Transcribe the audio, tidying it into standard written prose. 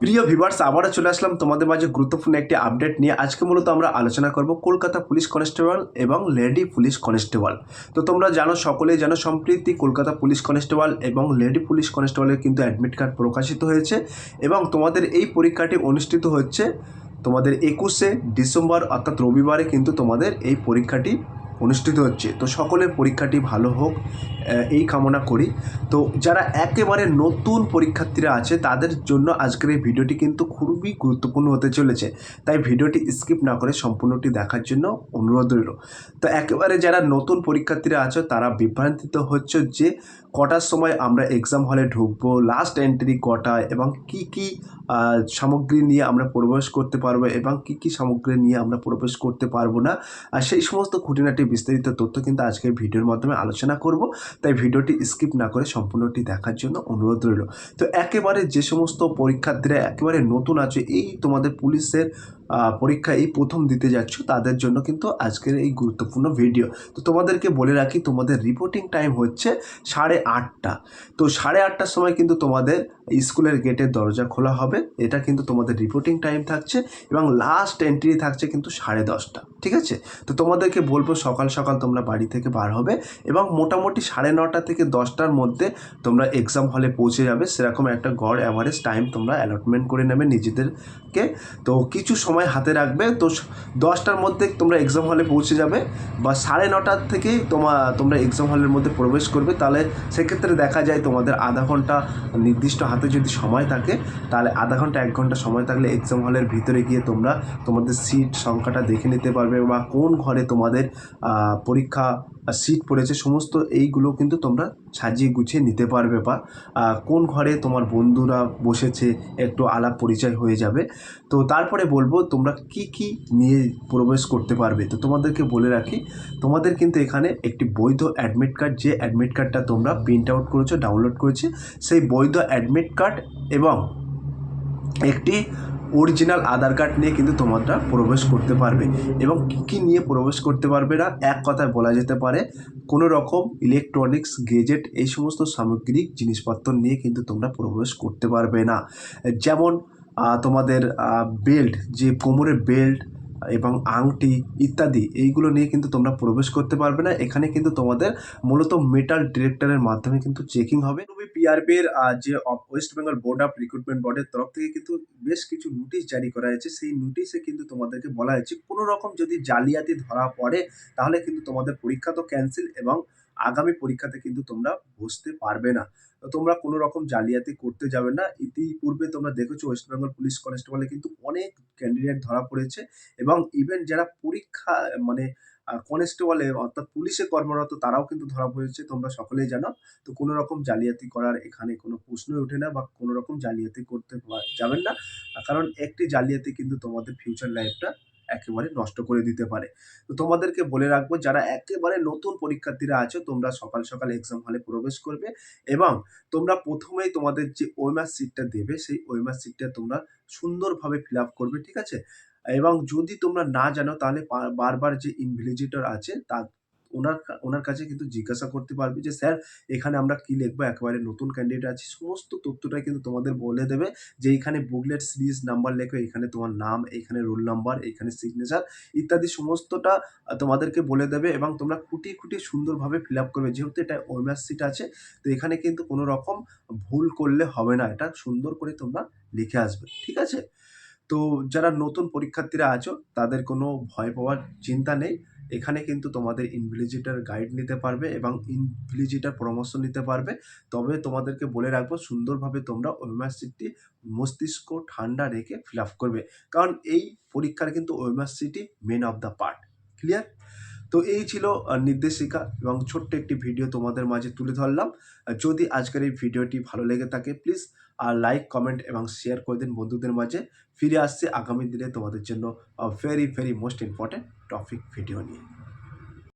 প্রিয় ভিউয়ার্স, আবারও চলে আসলাম তোমাদের মাঝে গুরুত্বপূর্ণ একটি আপডেট নিয়ে। আজকে মূলত আমরা আলোচনা করব কলকাতা পুলিশ কনস্টেবল এবং লেডি পুলিশ কনস্টেবল। তো তোমরা জানো, সকলেই জানো, সম্প্রতি কলকাতা পুলিশ কনস্টেবল এবং লেডি পুলিশ কনস্টেবলের কিন্তু অ্যাডমিট কার্ড প্রকাশিত হয়েছে এবং তোমাদের এই পরীক্ষাটি অনুষ্ঠিত হচ্ছে তোমাদের 21শে ডিসেম্বর অর্থাৎ রবিবারে কিন্তু তোমাদের এই পরীক্ষাটি অনুষ্ঠিত হচ্ছে। তো সকলের পরীক্ষাটি ভালো হোক এই কামনা করি। তো যারা একেবারে নতুন পরীক্ষার্থীরা আছে তাদের জন্য আজকের এই ভিডিওটি কিন্তু খুবই গুরুত্বপূর্ণ হতে চলেছে, তাই ভিডিওটি স্কিপ না করে সম্পূর্ণটি দেখার জন্য অনুরোধ রইল। তো একেবারে যারা নতুন পরীক্ষার্থীরা আছে তারা বিভ্রান্তিত হচ্ছে যে কটার সময় আমরা এক্সাম হলে ঢুকবো, লাস্ট এন্ট্রি কটায় এবং কি কি সামগ্রী নিয়ে আমরা প্রবেশ করতে পারবো এবং কি কি সামগ্রী নিয়ে আমরা প্রবেশ করতে পারবো না, আর সেই সমস্ত খুঁটিনাটি বিস্তারিত তথ্য কিন্তু আজকের ভিডিওর মাধ্যমে আলোচনা করব। তাই ভিডিওটি স্কিপ না করে সম্পূর্ণটি দেখার জন্য অনুরোধ রইল। তো একেবারে যে সমস্ত পরীক্ষার্থীরা একেবারে নতুন আছে, এই তোমাদের পুলিশের পরীক্ষা এই প্রথম দিতে যাচ্ছ, তাদের জন্য কিন্তু আজকের এই গুরুত্বপূর্ণ ভিডিও। তো তোমাদেরকে বলে রাখি, তোমাদের রিপোর্টিং টাইম হচ্ছে 8:30। তো 8:30টার সময় কিন্তু তোমাদের স্কুলের গেটের দরজা খোলা হবে, এটা কিন্তু তোমাদের রিপোর্টিং টাইম থাকছে এবং লাস্ট এন্ট্রি থাকছে কিন্তু 10:30। ঠিক আছে? তো তোমাদেরকে বলবো সকাল সকাল তোমরা বাড়ি থেকে বার হবে এবং মোটামুটি 9:30 থেকে 10টার মধ্যে তোমরা এক্সাম হলে পৌঁছে যাবে, সেরকম একটা গড় অ্যাভারেজ টাইম তোমরা অ্যালটমেন্ট করে নেবে নিজেদেরকে। তো কিছু সময় হাতে রাখবে। তো 10টার মধ্যে তোমরা এক্সাম হলে পৌঁছে যাবে বা 9:30 থেকেই তোমরা এক্সাম হলের মধ্যে প্রবেশ করবে। তাহলে সেক্ষেত্রে দেখা যায় তোমাদের আধা ঘন্টা নির্দিষ্ট হাতে যদি সময় থাকে, তাহলে আধা ঘন্টা 1 ঘন্টা সময় থাকলে এক্সাম হলের ভিতরে গিয়ে তোমরা তোমাদের সিট সংখ্যাটা দেখে নিতে পারবে বা কোন ঘরে তোমাদের পরীক্ষা সিট পড়েছে, সমস্ত এইগুলো কিন্তু তোমরা সাজিয়ে গুছিয়ে নিতে পারবে বা কোন ঘরে তোমার বন্ধুরা বসেছে একটু আলাপ পরিচয় হয়ে যাবে। তো তারপরে বলবো তোমরা কি কি নিয়ে প্রবেশ করতে পারবে। তো তোমাদেরকে বলে রাখি, তোমাদের কিন্তু এখানে একটি বৈধ অ্যাডমিট কার্ড, যে অ্যাডমিট কার্ডটা তোমরা প্রিন্ট আউট করেছো, ডাউনলোড করেছে, সেই বৈধ অ্যাডমিট কার্ড এবং একটি অরিজিনাল আধার কার্ড নিয়ে কিন্তু তোমরা প্রবেশ করতে পারবে। এবং কী কী নিয়ে প্রবেশ করতে পারবে না, এক কথায় বলা যেতে পারে কোনো রকম ইলেকট্রনিক্স গেজেট এই সমস্ত সামগ্রিক জিনিসপত্র নিয়ে কিন্তু তোমরা প্রবেশ করতে পারবে না। যেমন তোমাদের বেল্ট, যে কোমরের বেল্ট এবং আংটি ইত্যাদি, এইগুলো নিয়ে কিন্তু তোমরা প্রবেশ করতে পারবে না। এখানে কিন্তু তোমাদের মূলত মেটাল ডিটেক্টরের মাধ্যমে কিন্তু চেকিং হবে। পিআরবির যে West Bengal board of recruitment বোর্ডের তরফ থেকে কিন্তু বেশ কিছু নোটিশ জারি করা হয়েছে। সেই নোটিশে কিন্তু তোমাদেরকে বলা হয়েছে কোনো রকম যদি জালিয়াতি ধরা পড়ে তাহলে কিন্তু তোমাদের পরীক্ষা তো ক্যান্সেল এবং আগামী পরীক্ষাতে কিন্তু তোমরা বসতে পারবে না। তো তোমরা কোনো রকম জালিয়াতি করতে যাবে না। ইতিপূর্বে তোমরা দেখেছো ওয়েস্ট বেঙ্গল পুলিশ কনস্টেবলে কিন্তু অনেক ক্যান্ডিডেট ধরা পড়েছে এবং ইভেন যারা পরীক্ষা মানে কনস্টেবলে অর্থাৎ পুলিশে কর্মরত তারাও কিন্তু ধরা পড়েছে, তোমরা সকলেই জানো। তো কোনো রকম জালিয়াতি করার এখানে কোনো প্রশ্নই ওঠে না বা কোনো রকম জালিয়াতি করতে যাবেন না। কারণ একটি জালিয়াতি কিন্তু তোমাদের ফিউচার লাইফটা একেবারে নষ্ট করে দিতে পারে। তো তোমাদেরকে বলে রাখবো, যারা একেবারে নতুন পরীক্ষার্থীরা আছো, তোমরা সকাল সকাল এক্সাম হলে প্রবেশ করবে এবং তোমরা প্রথমেই তোমাদের যে ওএমআর সিটটা দেবে, সেই ওএমআর সিটটা তোমরা সুন্দরভাবে ফিল আপ করবে। ঠিক আছে? এবং যদি তোমরা না জানো তাহলে বারবার যে ইনভিজিলেটর আছে ওনার কাছে কিন্তু জিজ্ঞাসা করতে পারবে যে স্যার এখানে আমরা কি লিখবো, একেবারে নতুন ক্যান্ডিডেট আছি, সমস্ত তথ্যটাই কিন্তু তোমাদের বলে দেবে যে এইখানে বুকলেট সিরিজ নাম্বার লেখো, এখানে তোমার নাম, এইখানে রোল নাম্বার, এইখানে সিগনেচার ইত্যাদি সমস্তটা তোমাদেরকে বলে দেবে এবং তোমরা খুঁটিয়ে খুঁটিয়ে সুন্দরভাবে ফিল আপ করবে। যেহেতু এটা ওএমআর সিট আছে, তো এখানে কিন্তু কোনো রকম ভুল করলে হবে না, এটা সুন্দর করে তোমরা লিখে আসবে। ঠিক আছে? তো যারা নতুন পরীক্ষার্থীরা আছো তাদের কোনো ভয় পাওয়ার চিন্তা নেই। এখানে কিন্তু তোমাদের ইনভিজিলেটর গাইড নিতে পারবে এবং ইনভিজিলেটর পরামর্শ নিতে পারবে। তবে তোমাদেরকে বলে রাখবো সুন্দরভাবে তোমরা ওএমআর শিটটি মস্তিষ্ক ঠান্ডা রেখে ফিল আপ করবে। কারণ এই পরীক্ষার কিন্তু ওএমআর শিটই main of the part. Clear? তো এই ছিল নির্দেশিকা এবং ছোট্ট একটি ভিডিও তোমাদের মাঝে তুলে ধরলাম। যদি আজকের এই ভিডিওটি ভালো লেগে থাকে প্লিজ লাইক, কমেন্ট এবং শেয়ার করে দিন বন্ধুদের মাঝে। ফিরে আসছি আগামী দিনে তোমাদের জন্য very most important topic video নিয়ে।